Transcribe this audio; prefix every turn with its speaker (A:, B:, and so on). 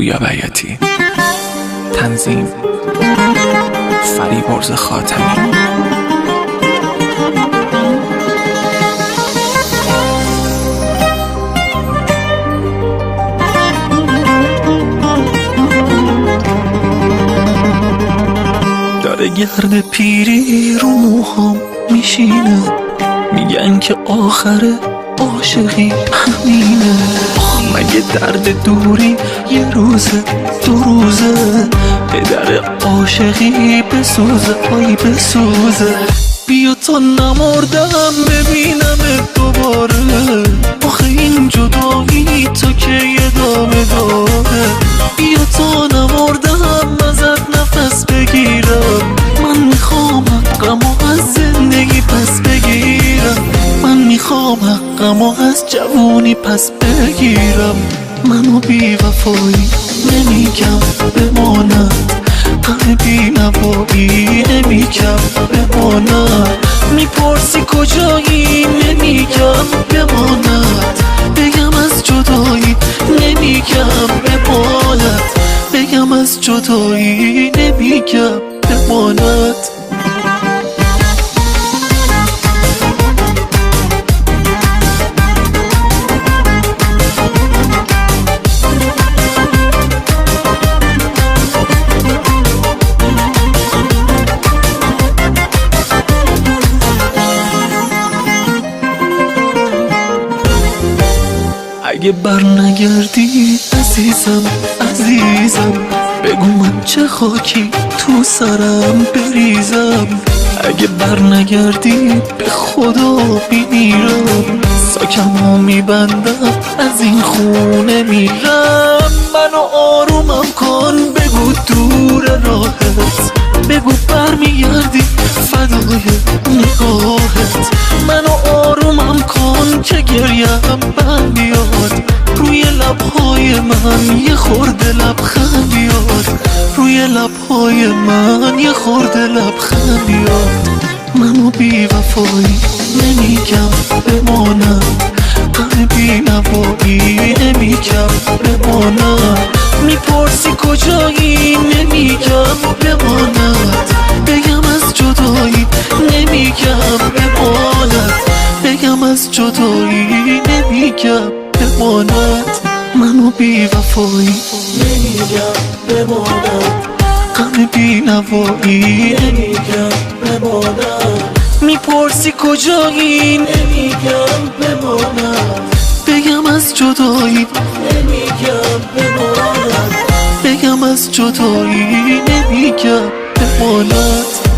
A: پویا بیاتی. تنظیم فریبرز خاتمی. داره گرد پیری رو موهام میشینه، میگن که آخر عاشقی همینه. مگه درد دوری یه روزه دو روزه، پدر عاشقی بسوزه آی بسوزه. بیا تا نمردم ببینم دوباره، آخه این جدایی تا که ادامه داره. بیا تا نمردم ازت نفس بگیرم، من میخوام حقمو از زندگی پس بگیرم. من میخوام حقمو از جوونی پس بگیرم. منو بی وفایی نمیگم بماند، غم بی نوایی نمیگم بماند. میپرسی کجایی نمیگم بماند، بگم از جدایی نمیگم بماند، بگم از جدایی نمیگم بماند. اگه بر نگردی عزیزم عزیزم، بگو من چه خاکی تو سرم بریزم. اگه بر نگردی به خدا میمیرم، ساکمو میبندم از این خونه میرم. منو آرومم کن بگو دور راهت، بگو برمیگردی فدای نگاهت. منو آرومم کن که گریم بند بیاد، روی لبهای من یه خورده لبخند بیاد، روی لبهای من یه خورده لبخند بیاد. منو بی وفایی نمیگم بمانم، غم بی نوایی نمیگم بمانم. میپرسی کجایی نمیگم بماند، بگم از جدایی نمیگم بماند، بگم از جدایی نمیگم بماند. منو بی وفایی نمیگم بماند، غم بی نوایی نمیگم بماند. میپرسی کجایی نمیگم بماند، بگم از جدایی نمیگم بماند، بگم از جدایی نمیگم بماند.